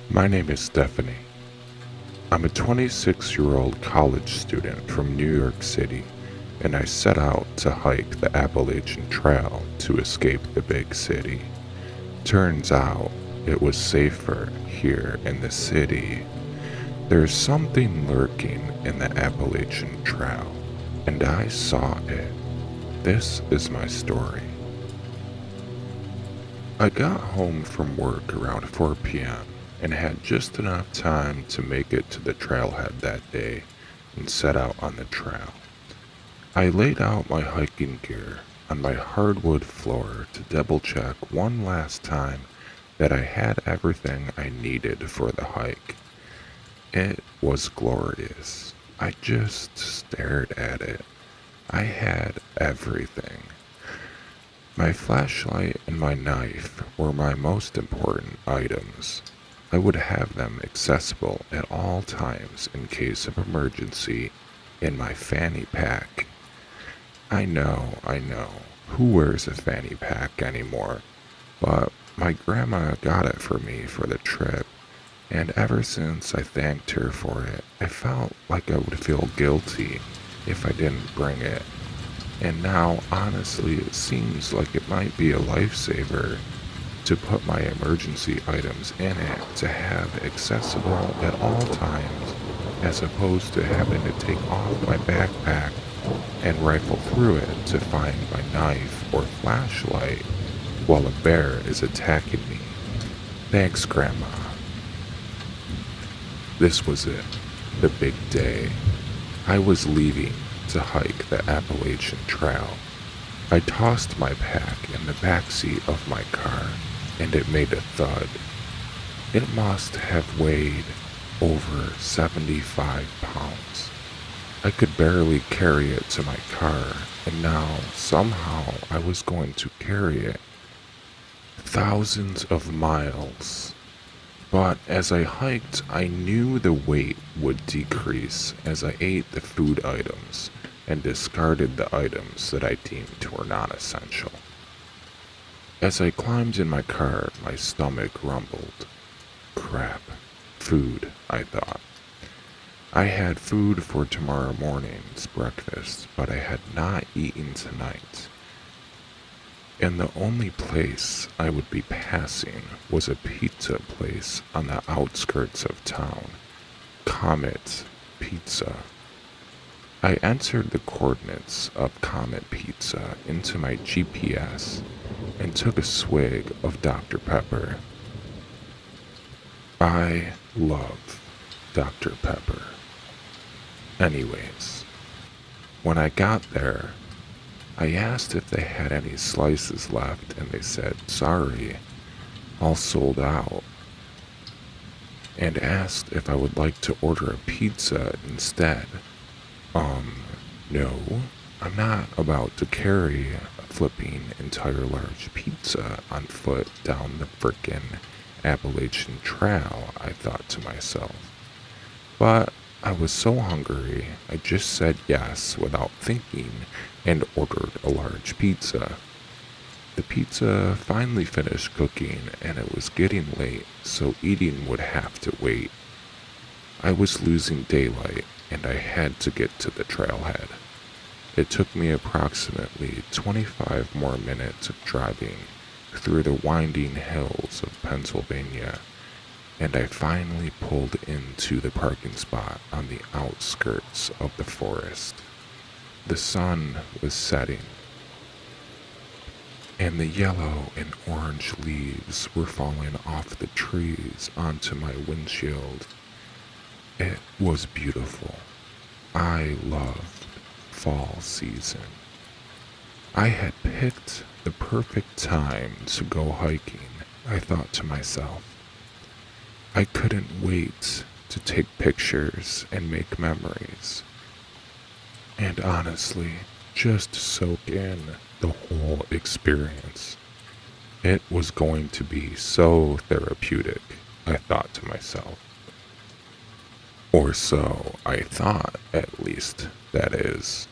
My name is Stephanie. I'm a 26-year-old college student from New York City, and I set out to hike the Appalachian Trail to escape the big city. Turns out it was safer here in the city. There's something lurking in the Appalachian Trail, and I saw it. This is my story. I got home from work around 4 p.m. and had just enough time to make it to the trailhead that day and set out on the trail. I laid out my hiking gear on my hardwood floor to double check one last time that I had everything I needed for the hike. It was glorious. I just stared at it. I had everything. My flashlight and my knife were my most important items. I would have them accessible at all times in case of emergency in my fanny pack. I know, who wears a fanny pack anymore? But my grandma got it for me for the trip, and ever since I thanked her for it, I felt like I would feel guilty if I didn't bring it. And now, honestly, it seems like it might be a lifesaver to put my emergency items in it to have accessible at all times, as opposed to having to take off my backpack and rifle through it to find my knife or flashlight while a bear is attacking me. Thanks, Grandma. This was it, the big day. I was leaving to hike the Appalachian Trail. I tossed my pack in the backseat of my car, and it made a thud. It must have weighed over 75 pounds. I could barely carry it to my car, and now somehow I was going to carry it thousands of miles. But as I hiked, I knew the weight would decrease as I ate the food items and discarded the items that I deemed were non-essential. As I climbed in my car, my stomach rumbled. Crap. Food, I thought. I had food for tomorrow morning's breakfast, but I had not eaten tonight. And the only place I would be passing was a pizza place on the outskirts of town. Comet Pizza. I entered the coordinates of Comet Pizza into my GPS and took a swig of Dr. Pepper. I love Dr. Pepper. Anyways, when I got there, I asked if they had any slices left, and they said, sorry, all sold out, and asked if I would like to order a pizza instead. No, I'm not about to carry a flipping entire large pizza on foot down the frickin' Appalachian Trail, I thought to myself. But I was so hungry, I just said yes without thinking and ordered a large pizza. The pizza finally finished cooking and it was getting late, so eating would have to wait. I was losing daylight and I had to get to the trailhead. It took me approximately 25 more minutes of driving through the winding hills of Pennsylvania, and I finally pulled into the parking spot on the outskirts of the forest. The sun was setting, and the yellow and orange leaves were falling off the trees onto my windshield. It was beautiful. I loved fall season. I had picked the perfect time to go hiking, I thought to myself. I couldn't wait to take pictures and make memories. And honestly, just soak in the whole experience. It was going to be so therapeutic, I thought to myself. Or so I thought, at least, that is.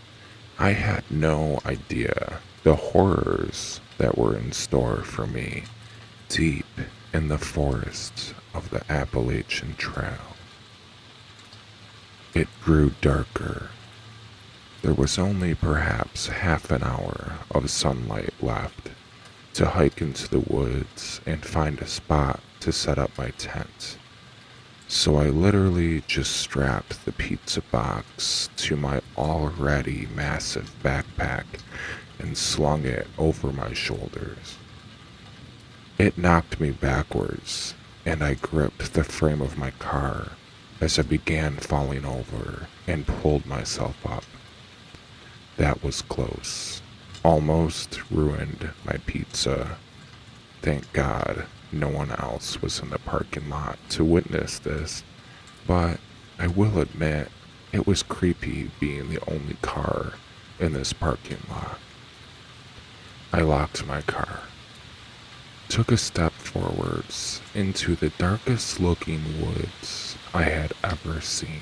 I had no idea the horrors that were in store for me deep in the forests of the Appalachian Trail. It grew darker. There was only perhaps half an hour of sunlight left to hike into the woods and find a spot to set up my tent. So I literally just strapped the pizza box to my already massive backpack and slung it over my shoulders. It knocked me backwards, and I gripped the frame of my car as I began falling over and pulled myself up. That was close. Almost ruined my pizza. Thank God no one else was in the parking lot to witness this, but I will admit it was creepy being the only car in this parking lot. I locked my car, took a step forwards into the darkest looking woods I had ever seen.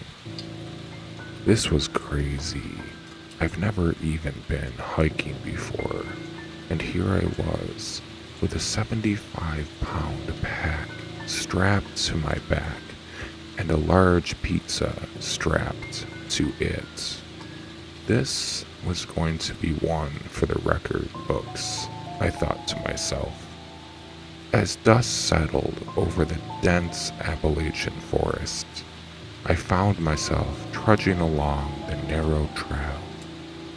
This was crazy. I've never even been hiking before, and here I was with a 75-pound pack strapped to my back and a large pizza strapped to it. This was going to be one for the record books, I thought to myself. As dust settled over the dense Appalachian forest, I found myself trudging along the narrow trail,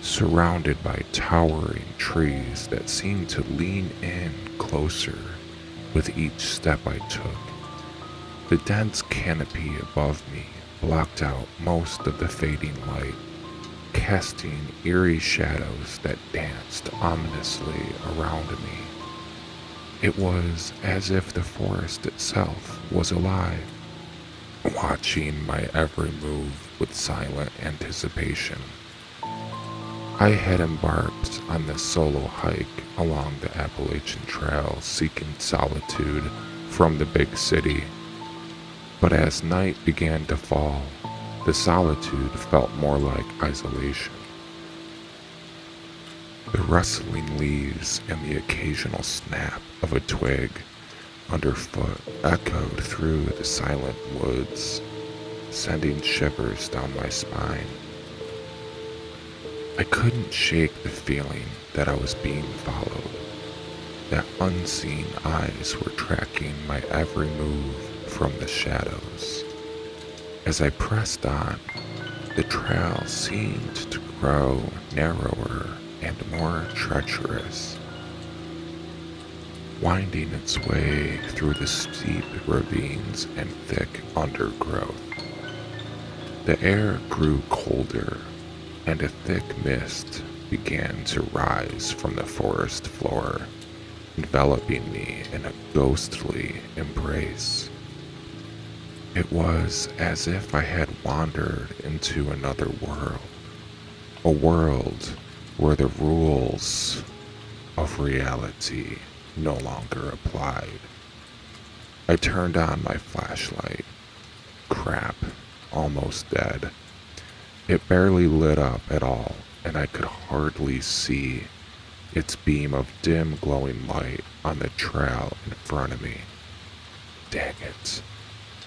surrounded by towering trees that seemed to lean in closer with each step I took. The dense canopy above me blocked out most of the fading light, casting eerie shadows that danced ominously around me. It was as if the forest itself was alive, watching my every move with silent anticipation. I had embarked on this solo hike along the Appalachian Trail seeking solitude from the big city. But as night began to fall, the solitude felt more like isolation. The rustling leaves and the occasional snap of a twig underfoot echoed through the silent woods, sending shivers down my spine. I couldn't shake the feeling that I was being followed, that unseen eyes were tracking my every move from the shadows. As I pressed on, the trail seemed to grow narrower and more treacherous, winding its way through the steep ravines and thick undergrowth. The air grew colder, and a thick mist began to rise from the forest floor, enveloping me in a ghostly embrace. It was as if I had wandered into another world, a world where the rules of reality no longer applied. I turned on my flashlight. Crap, almost dead. It barely lit up at all, and I could hardly see its beam of dim glowing light on the trail in front of me. Dang it.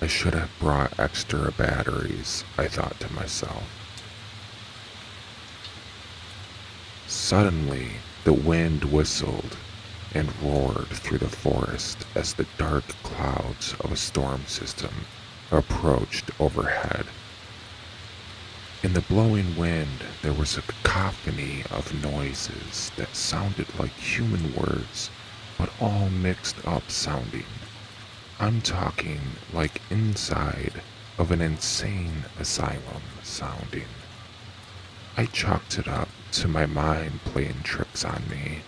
I should have brought extra batteries, I thought to myself. Suddenly, the wind whistled and roared through the forest as the dark clouds of a storm system approached overhead. In the blowing wind, there was a cacophony of noises that sounded like human words, but all mixed up sounding. I'm talking like inside of an insane asylum sounding. I chalked it up to my mind playing tricks on me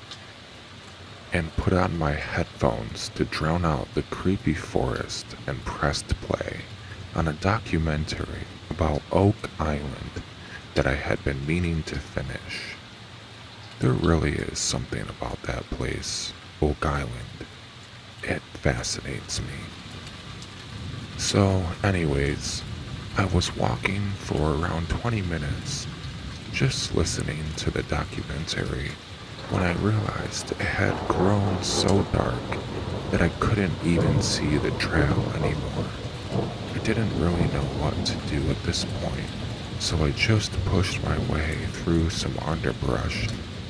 and put on my headphones to drown out the creepy forest and pressed play on a documentary about Oak Island that I had been meaning to finish. There really is something about that place, Oak Island. It fascinates me. So, anyways, I was walking for around 20 minutes, just listening to the documentary, when I realized it had grown so dark that I couldn't even see the trail anymore. I didn't really know what to do at this point, so I just pushed my way through some underbrush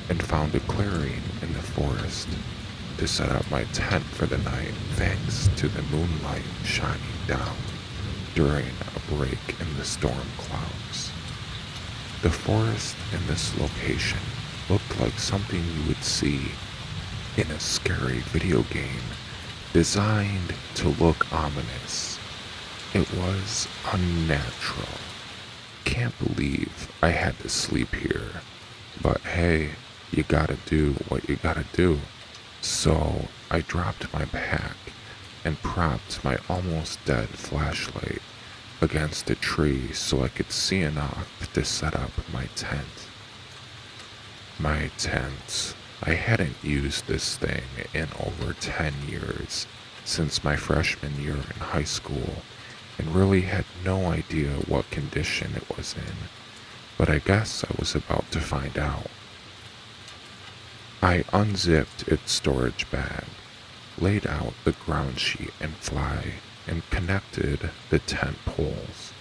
and found a clearing in the forest to set up my tent for the night thanks to the moonlight shining down during a break in the storm clouds. The forest in this location looked like something you would see in a scary video game designed to look ominous. It was unnatural. Can't believe I had to sleep here. But hey, you gotta do what you gotta do. So I dropped my pack and propped my almost dead flashlight against a tree so I could see enough to set up my tent. My tent. I hadn't used this thing in over 10 years since my freshman year in high school and really had no idea what condition it was in, but I guess I was about to find out. I unzipped its storage bag, laid out the ground sheet and fly, and connected the tent poles.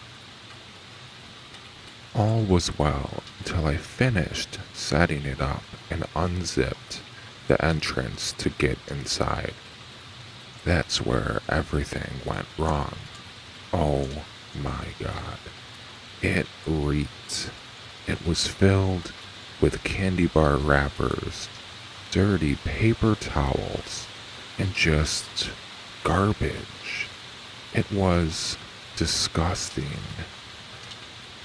All was well until I finished setting it up and unzipped the entrance to get inside. That's where everything went wrong. Oh my god. It reeked. It was filled with candy bar wrappers, dirty paper towels, and just garbage. It was disgusting.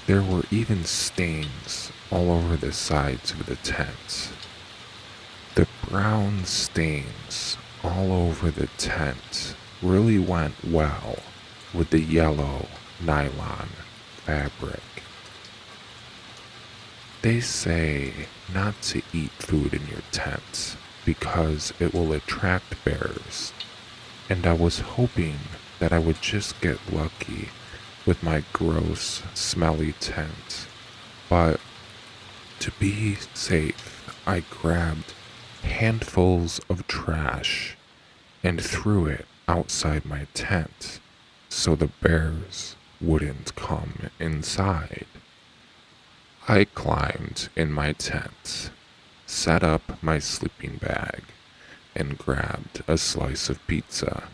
There were even stains all over the sides of the tent. The brown stains all over the tent really went well with the yellow nylon fabric. They say not to eat food in your tent because it will attract bears, and I was hoping that I would just get lucky with my gross, smelly tent. But to be safe, I grabbed handfuls of trash and threw it outside my tent so the bears wouldn't come inside. I climbed in my tent, set up my sleeping bag, and grabbed a slice of pizza.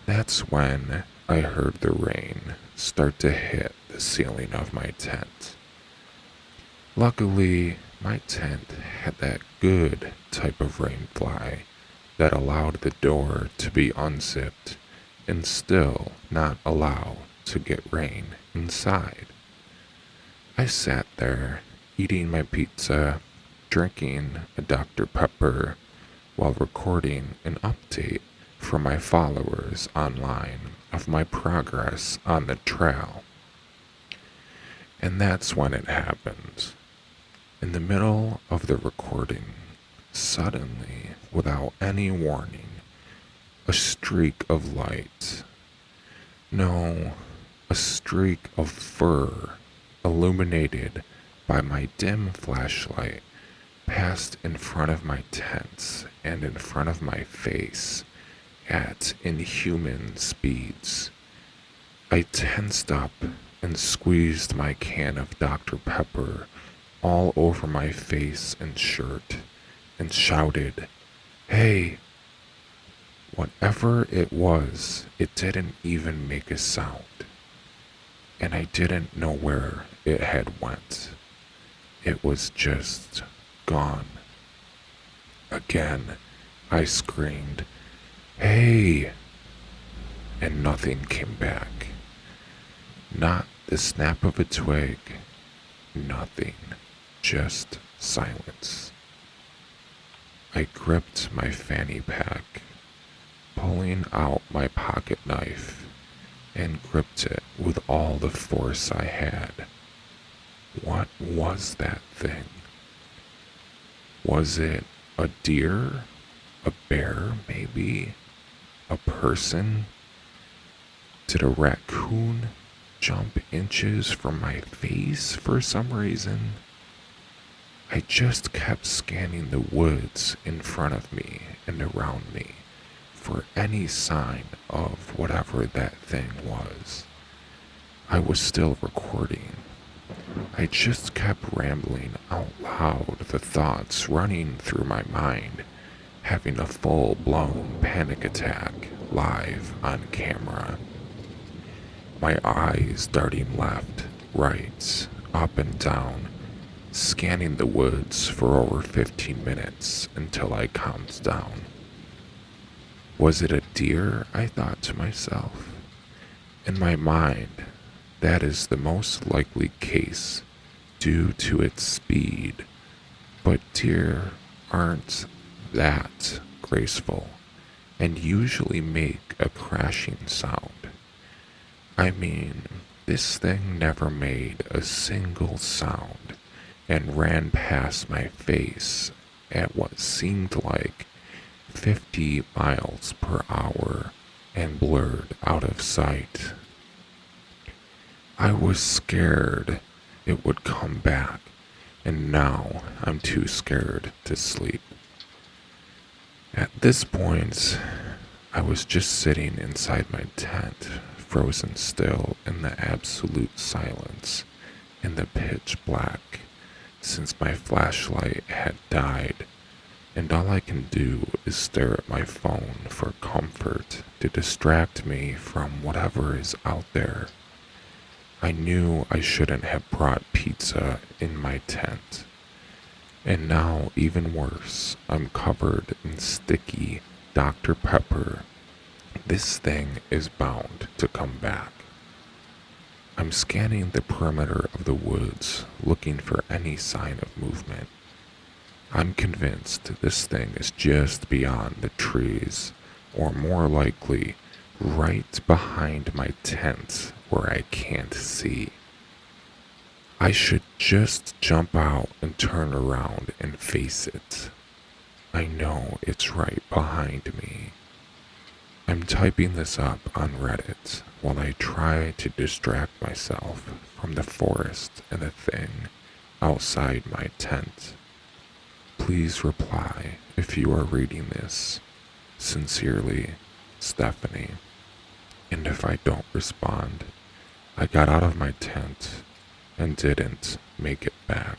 That's when I heard the rain start to hit the ceiling of my tent. Luckily, my tent had that good type of rainfly that allowed the door to be unzipped and still not allow to get rain inside. I sat there eating my pizza, drinking a Dr. Pepper while recording an update for my followers online of my progress on the trail. And that's when it happened. In the middle of the recording, suddenly, without any warning, a streak of light, no, a streak of fur illuminated by my dim flashlight passed in front of my tent and in front of my face at inhuman speeds. I tensed up and squeezed my can of Dr. Pepper all over my face and shirt and shouted, "Hey!" Whatever it was, it didn't even make a sound, and I didn't know where it had went. It was just gone. Again, I screamed, "Hey!" and nothing came back. Not the snap of a twig, nothing, just silence. I gripped my fanny pack, pulling out my pocket knife, and gripped it with all the force I had. What was that thing? Was it a deer? A bear, maybe? A person? Did a raccoon jump inches from my face for some reason? I just kept scanning the woods in front of me and around me for any sign of whatever that thing was. I was still recording. I just kept rambling out loud, the thoughts running through my mind, having a full-blown panic attack live on camera. My eyes darting left, right, up and down, scanning the woods for over 15 minutes until I calmed down. Was it a deer? I thought to myself. In my mind, that is the most likely case due to its speed, but deer aren't that graceful and usually make a crashing sound. I mean, this thing never made a single sound and ran past my face at what seemed like 50 miles per hour and blurred out of sight. I was scared it would come back, and now I'm too scared to sleep. At this point, I was just sitting inside my tent, frozen still in the absolute silence, in the pitch black, since my flashlight had died, and all I can do is stare at my phone for comfort to distract me from whatever is out there. I knew I shouldn't have brought pizza in my tent. And now, even worse, I'm covered in sticky Dr. Pepper. This thing is bound to come back. I'm scanning the perimeter of the woods, looking for any sign of movement. I'm convinced this thing is just beyond the trees, or more likely, right behind my tent where I can't see. I should just jump out and turn around and face it. I know it's right behind me. I'm typing this up on Reddit while I try to distract myself from the forest and the thing outside my tent. Please reply if you are reading this. Sincerely, Stephanie. And if I don't respond, I got out of my tent and didn't make it back.